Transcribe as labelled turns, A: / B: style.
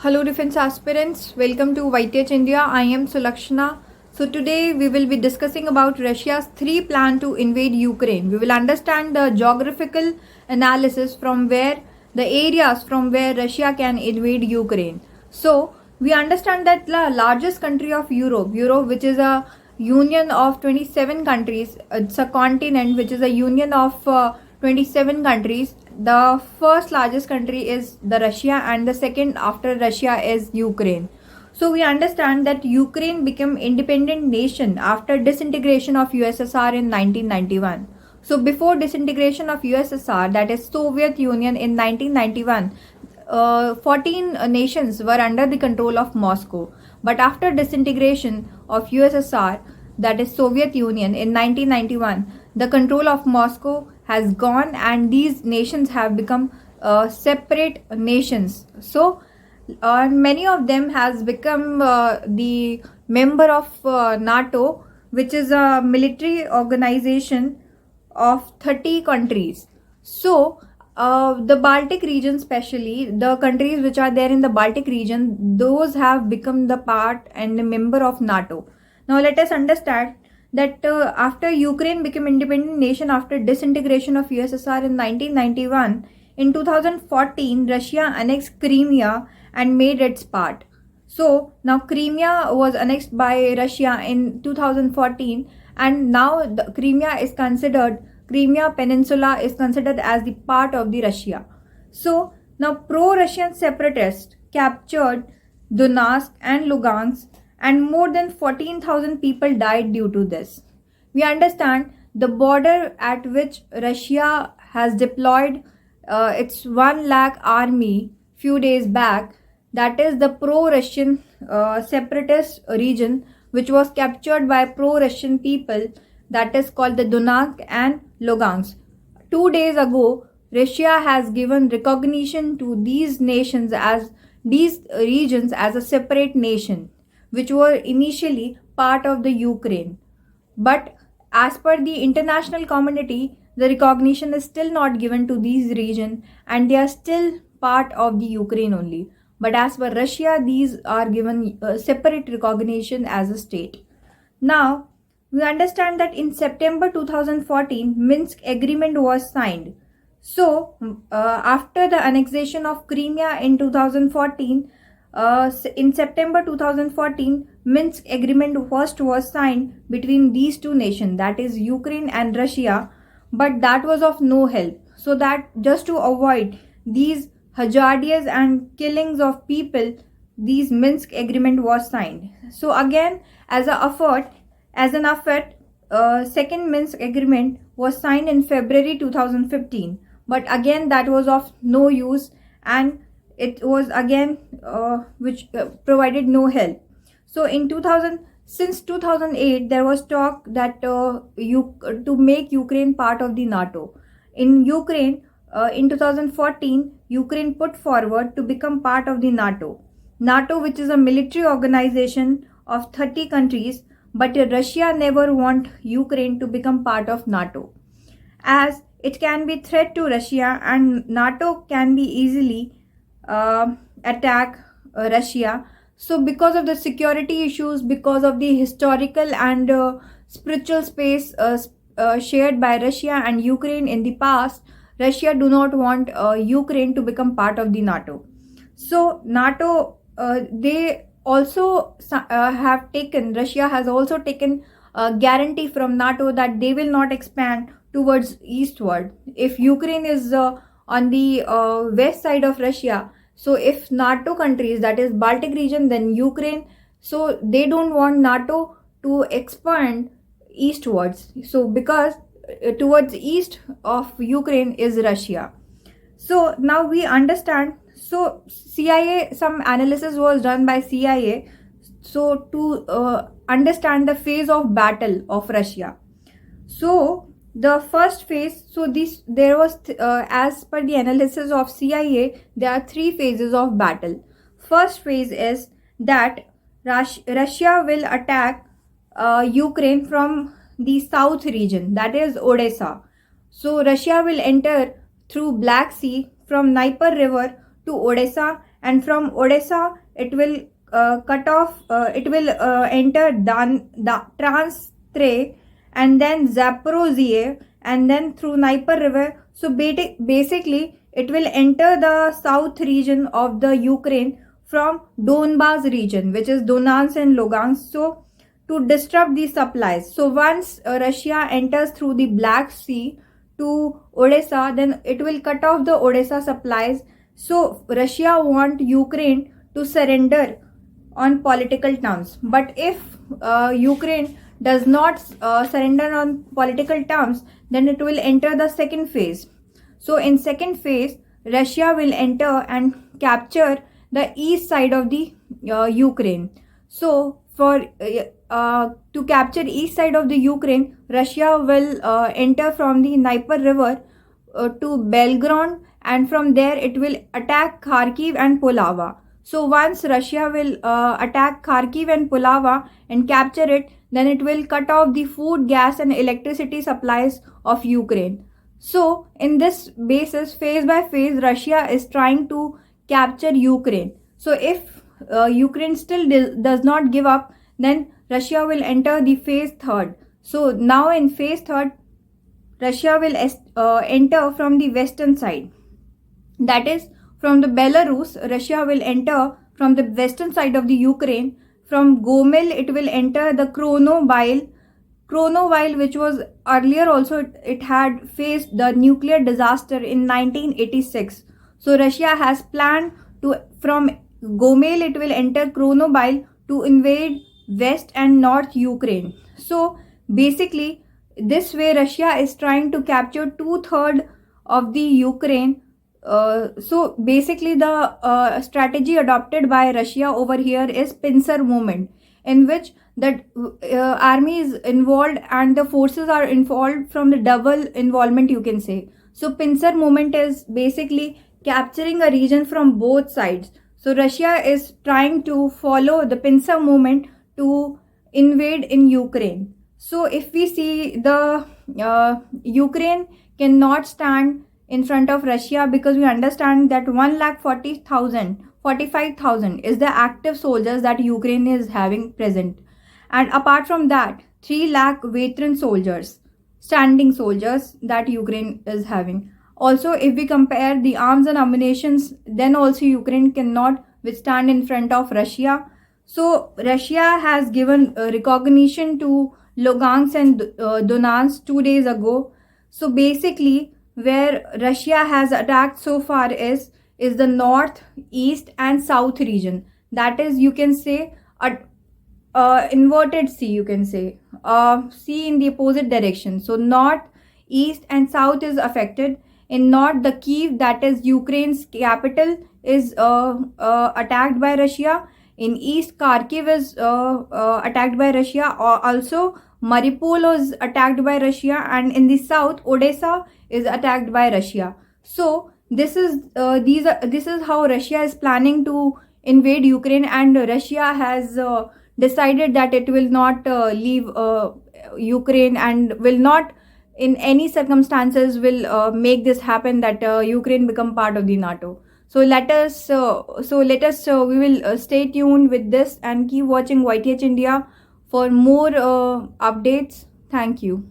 A: Hello defense aspirants, welcome to YTHINDIA. I am Sulakshana. So today we will be discussing about Russia's plan to invade Ukraine. We will understand the geographical analysis from where the areas from where Russia can invade Ukraine. So we understand that the largest country of Europe which is a union of 27 countries, it's a continent which is a union of 27 countries. The first largest country is the Russia and the second after Russia is Ukraine. So we understand that Ukraine became independent nation after disintegration of USSR in 1991. So before disintegration of USSR, that is Soviet Union, in 1991, 14 nations were under the control of Moscow. But after disintegration of USSR, that is Soviet Union, in 1991, the control of Moscow has gone and these nations have become separate nations. So many of them has become the member of NATO, which is a military organization of 30 countries. So the Baltic region, especially the countries which are there in the Baltic region, those have become the part and a member of NATO. Now let us understand that after Ukraine became independent nation after disintegration of USSR in 1991, in 2014 Russia annexed Crimea and made its part. So now Crimea was annexed by Russia in 2014, and now the Crimea Peninsula is considered as the part of the Russia. So now pro-Russian separatists captured Donetsk and Lugansk, and more than 14,000 people died due to this. We understand the border at which Russia has deployed its 1 lakh army few days back, that is the pro-Russian separatist region which was captured by pro-Russian people, that is called the Donetsk and Lugansk. 2 days ago, Russia has given recognition to these regions as a separate nation, which were initially part of the Ukraine. But as per the international community, the recognition is still not given to these regions and they are still part of the Ukraine only. But as per Russia, these are given separate recognition as a state. Now, we understand that in September 2014, Minsk Agreement was signed. So, after the annexation of Crimea in 2014, in September 2014, Minsk Agreement first was signed between these two nations, that is Ukraine and Russia, but that was of no help. So that just to avoid these hazardious and killings of people, these Minsk Agreement was signed. So again, as an effort, second Minsk Agreement was signed in February 2015, but again that was of no use and it was again which provided no help. So since 2008 there was talk that to make Ukraine part of the NATO. In 2014 Ukraine put forward to become part of the NATO, which is a military organization of 30 countries, but Russia never want Ukraine to become part of NATO, as it can be threat to Russia and NATO can be easily attack Russia. So because of the security issues, because of the historical and spiritual space shared by Russia and Ukraine in the past, Russia do not want Ukraine to become part of the NATO. So NATO, they also Russia has also taken a guarantee from NATO that they will not expand towards eastward. If Ukraine is on the west side of Russia, so if NATO countries, that is Baltic region, then Ukraine, so they don't want NATO to expand eastwards. So because towards east of Ukraine is Russia. So now we understand. So CIA, some analysis was done by CIA, so to understand the phase of battle of Russia. So the first phase, there was as per the analysis of CIA, there are 3 phases of battle. First phase is that Russia will attack Ukraine from the south region, that is Odessa. So Russia will enter through Black Sea from Dnieper River to Odessa and from Odisha it will enter Trans-Tre, and then Zaporozhye, and then through Dnieper River. So basically it will enter the south region of the Ukraine from Donbas region, which is Donetsk and Lugansk, so to disrupt the supplies. So once Russia enters through the Black Sea to Odessa, then it will cut off the Odessa supplies. So Russia want Ukraine to surrender on political terms. But if Ukraine does not surrender on political terms, then it will enter the second phase. So in second phase, Russia will enter and capture the east side of the Ukraine. So for to capture east side of the Ukraine, Russia will enter from the Dnieper River to Belgorod, and from there it will attack Kharkiv and Polava. So once Russia will attack Kharkiv and Polava and capture it, then it will cut off the food, gas and electricity supplies of Ukraine. So in this basis, phase by phase, Russia is trying to capture Ukraine. So if Ukraine still does not give up, then Russia will enter the phase third. So now in phase third, Russia will enter from the western side. That is, from the Belarus, Russia will enter from the western side of the Ukraine. From Gomel, it will enter the Chronobyle, which was earlier also it had faced the nuclear disaster in 1986. So Russia has planned to, from Gomel, it will enter Chronobyle to invade West and North Ukraine. So basically, this way Russia is trying to capture 2/3 of the Ukraine. So basically the strategy adopted by Russia over here is Pincer movement, in which the army is involved and the forces are involved from the double involvement, you can say. So Pincer movement is basically capturing a region from both sides. So Russia is trying to follow the Pincer movement to invade in Ukraine. So if we see, the Ukraine cannot stand in front of Russia, because we understand that 1,45,000 is the active soldiers that Ukraine is having present, and apart from that 3 lakh veteran soldiers, standing soldiers that Ukraine is having. Also, if we compare the arms and ammunitions, then also Ukraine cannot withstand in front of Russia. So Russia has given recognition to Lugansk and Donetsk 2 days ago. So basically, where Russia has attacked so far is the north, east and south region. That is, you can say, inverted C, you can say, C in the opposite direction. So north, east and south is affected. In north, the Kyiv, that is Ukraine's capital, is attacked by Russia. In east, Kharkiv is attacked by Russia. Also, Mariupol is attacked by Russia, and in the south, Odessa is attacked by Russia. So this is how Russia is planning to invade Ukraine, and Russia has decided that it will not leave Ukraine, and will not in any circumstances will make this happen, that Ukraine become part of the NATO. So let us we will stay tuned with this and keep watching YTH India for more updates. Thank you.